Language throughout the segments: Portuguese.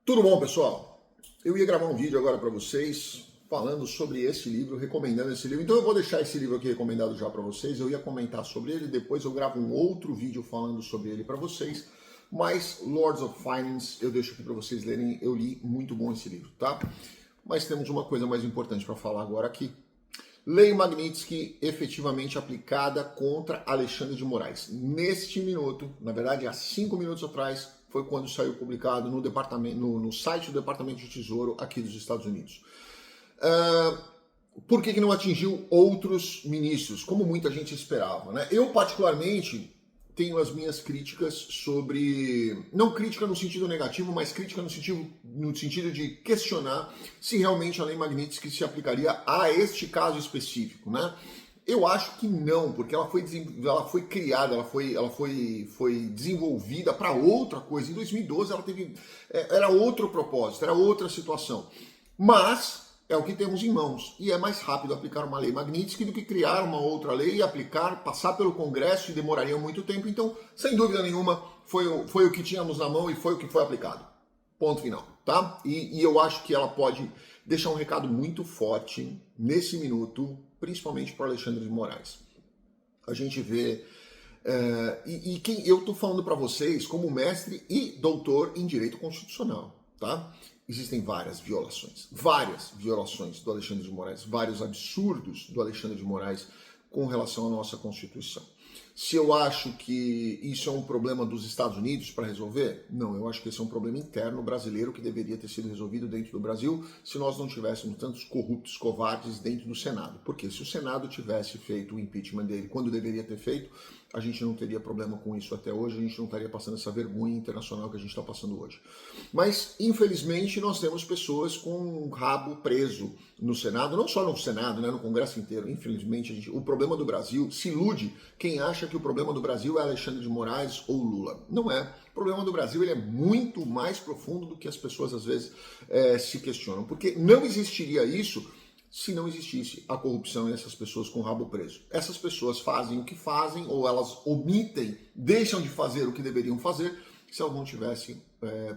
Tudo bom, pessoal? Eu ia gravar um vídeo agora para vocês falando sobre esse livro, recomendando esse livro. Então eu vou deixar esse livro aqui recomendado já para vocês. Eu ia comentar sobre ele, depois eu gravo um outro vídeo falando sobre ele para vocês. Mas Lords of Finance eu deixo aqui para vocês lerem. Eu li, muito bom esse livro, tá? Mas temos uma coisa mais importante para falar agora aqui. Lei Magnitsky efetivamente aplicada contra Alexandre de Moraes. Neste minuto, na verdade há 5 minutos atrás, foi quando saiu publicado no site do Departamento de Tesouro aqui dos Estados Unidos. Por que não atingiu outros ministros, como muita gente esperava, né? Eu, particularmente, tenho as minhas críticas sobre... Não crítica no sentido negativo, mas crítica no sentido de questionar se realmente a Lei Magnitsky se aplicaria a este caso específico, né? Eu acho que não, porque ela foi criada, ela foi desenvolvida para outra coisa. Em 2012 era outro propósito, era outra situação. Mas é o que temos em mãos. E é mais rápido aplicar uma lei Magnitsky do que criar uma outra lei e aplicar, passar pelo Congresso e demoraria muito tempo. Então, sem dúvida nenhuma, foi o que tínhamos na mão e foi o que foi aplicado. Ponto final, tá? E eu acho que ela pode deixar um recado muito forte nesse minuto, principalmente para Alexandre de Moraes. A gente vê... eu estou falando para vocês como mestre e doutor em Direito Constitucional, tá? Existem várias violações do Alexandre de Moraes, vários absurdos do Alexandre de Moraes com relação à nossa Constituição. Se eu acho que isso é um problema dos Estados Unidos para resolver, não, eu acho que esse é um problema interno brasileiro que deveria ter sido resolvido dentro do Brasil se nós não tivéssemos tantos corruptos, covardes dentro do Senado. Porque se o Senado tivesse feito o impeachment dele quando deveria ter feito, a gente não teria problema com isso até hoje, a gente não estaria passando essa vergonha internacional que a gente está passando hoje. Mas, infelizmente, nós temos pessoas com um rabo preso no Senado, não só no Senado, né, no Congresso inteiro. Infelizmente, o problema do Brasil, se ilude quem acha que o problema do Brasil é Alexandre de Moraes ou Lula. Não é. O problema do Brasil ele é muito mais profundo do que as pessoas às vezes se questionam. Porque não existiria isso se não existisse a corrupção e essas pessoas com o rabo preso. Essas pessoas fazem o que fazem ou elas omitem, deixam de fazer o que deveriam fazer se elas não tivessem,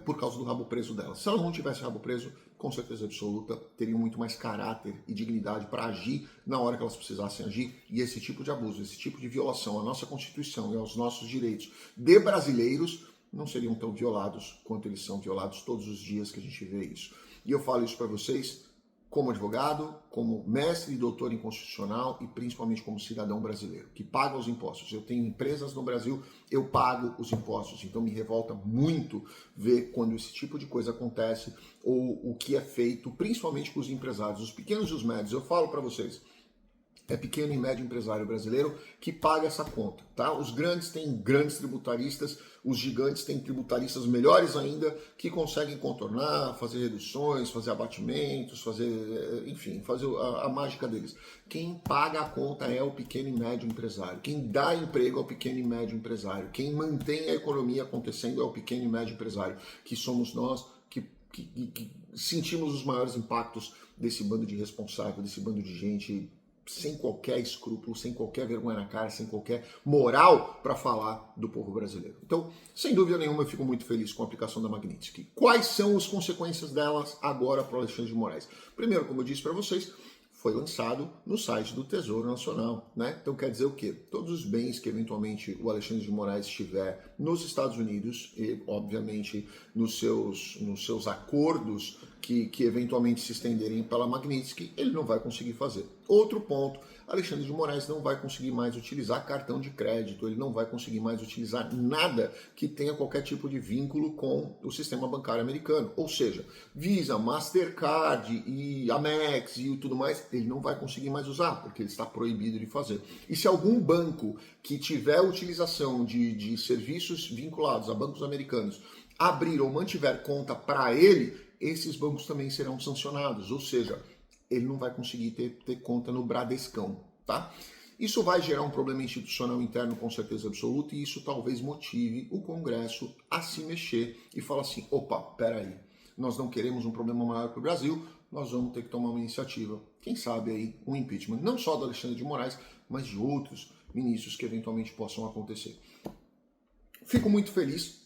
por causa do rabo preso delas. Se elas não tivessem rabo preso, com certeza absoluta, teriam muito mais caráter e dignidade para agir na hora que elas precisassem agir. E esse tipo de abuso, esse tipo de violação à nossa Constituição e aos nossos direitos de brasileiros não seriam tão violados quanto eles são violados todos os dias que a gente vê isso. E eu falo isso para vocês como advogado, como mestre e doutor em constitucional e principalmente como cidadão brasileiro, que paga os impostos. Eu tenho empresas no Brasil, eu pago os impostos, então me revolta muito ver quando esse tipo de coisa acontece ou o que é feito, principalmente com os empresários, os pequenos e os médios. Eu falo para vocês, é pequeno e médio empresário brasileiro que paga essa conta, tá? Os grandes têm grandes tributaristas, os gigantes têm tributaristas melhores ainda que conseguem contornar, fazer reduções, fazer abatimentos, enfim, fazer a mágica deles. Quem paga a conta é o pequeno e médio empresário. Quem dá emprego é o pequeno e médio empresário. Quem mantém a economia acontecendo é o pequeno e médio empresário, que somos nós que sentimos os maiores impactos desse bando de irresponsável, desse bando de gente sem qualquer escrúpulo, sem qualquer vergonha na cara, sem qualquer moral para falar do povo brasileiro. Então, sem dúvida nenhuma, eu fico muito feliz com a aplicação da Magnitsky. Quais são as consequências delas agora para o Alexandre de Moraes? Primeiro, como eu disse para vocês, foi lançado no site do Tesouro Nacional, né? Então quer dizer o quê? Todos os bens que eventualmente o Alexandre de Moraes tiver nos Estados Unidos e, obviamente, nos seus acordos que eventualmente se estenderem pela Magnitsky, ele não vai conseguir fazer. Outro ponto, Alexandre de Moraes não vai conseguir mais utilizar cartão de crédito, ele não vai conseguir mais utilizar nada que tenha qualquer tipo de vínculo com o sistema bancário americano. Ou seja, Visa, Mastercard e Amex e tudo mais, ele não vai conseguir mais usar, porque ele está proibido de fazer. E se algum banco que tiver utilização de serviços vinculados a bancos americanos abrir ou mantiver conta para ele, esses bancos também serão sancionados, ou seja, ele não vai conseguir ter conta no Bradescão, tá? Isso vai gerar um problema institucional interno com certeza absoluta e isso talvez motive o Congresso a se mexer e falar assim, opa, peraí, nós não queremos um problema maior para o Brasil, nós vamos ter que tomar uma iniciativa, quem sabe aí um impeachment, não só do Alexandre de Moraes, mas de outros ministros que eventualmente possam acontecer. Fico muito feliz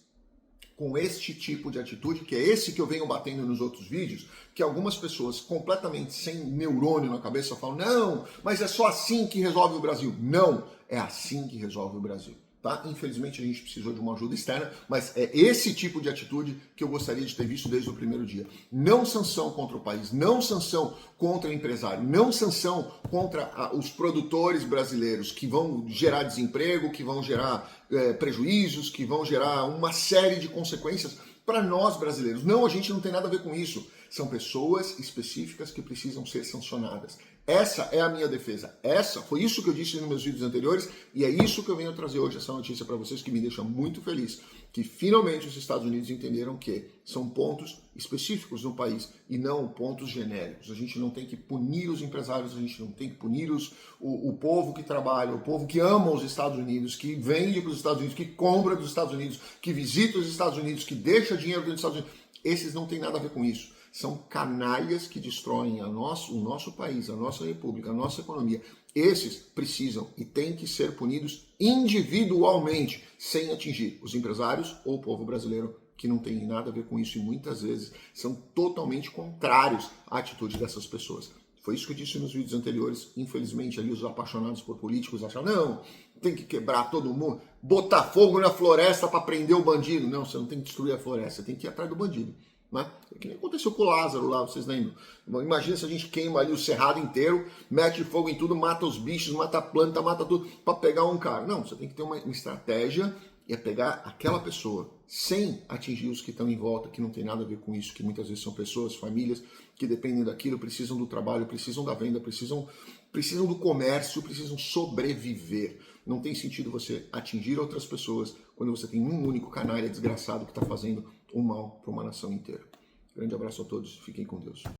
com este tipo de atitude, que é esse que eu venho batendo nos outros vídeos, que algumas pessoas completamente sem neurônio na cabeça falam, não, mas é só assim que resolve o Brasil. Não, é assim que resolve o Brasil. Tá? Infelizmente a gente precisou de uma ajuda externa, mas é esse tipo de atitude que eu gostaria de ter visto desde o primeiro dia. Não sanção contra o país, não sanção contra o empresário, não sanção contra os produtores brasileiros que vão gerar desemprego, que vão gerar prejuízos, que vão gerar uma série de consequências para nós brasileiros. Não, a gente não tem nada a ver com isso. São pessoas específicas que precisam ser sancionadas. Essa é a minha defesa. Foi isso que eu disse nos meus vídeos anteriores e é isso que eu venho trazer hoje, essa notícia para vocês, que me deixa muito feliz, que finalmente os Estados Unidos entenderam que são pontos específicos no país e não pontos genéricos. A gente não tem que punir os empresários, a gente não tem que punir o povo que trabalha, o povo que ama os Estados Unidos, que vende para os Estados Unidos, que compra dos Estados Unidos, que visita os Estados Unidos, que deixa dinheiro dentro dos Estados Unidos. Esses não têm nada a ver com isso. São canalhas que destroem o nosso país, a nossa república, a nossa economia. Esses precisam e têm que ser punidos individualmente, sem atingir os empresários ou o povo brasileiro, que não tem nada a ver com isso e muitas vezes são totalmente contrários à atitude dessas pessoas. Foi isso que eu disse nos vídeos anteriores. Infelizmente, ali os apaixonados por políticos acharam, não, tem que quebrar todo mundo, botar fogo na floresta para prender o bandido. Não, você não tem que destruir a floresta, você tem que ir atrás do bandido. Né? É que nem aconteceu com o Lázaro lá, vocês lembram? Imagina se a gente queima ali o cerrado inteiro, mete fogo em tudo, mata os bichos, mata a planta, mata tudo, para pegar um cara. Não, você tem que ter uma estratégia e é pegar aquela pessoa, sem atingir os que estão em volta, que não tem nada a ver com isso, que muitas vezes são pessoas, famílias, que dependem daquilo, precisam do trabalho, precisam da venda, precisam do comércio, precisam sobreviver. Não tem sentido você atingir outras pessoas quando você tem um único canalha desgraçado que está fazendo o mal para uma nação inteira. Grande abraço a todos, fiquem com Deus.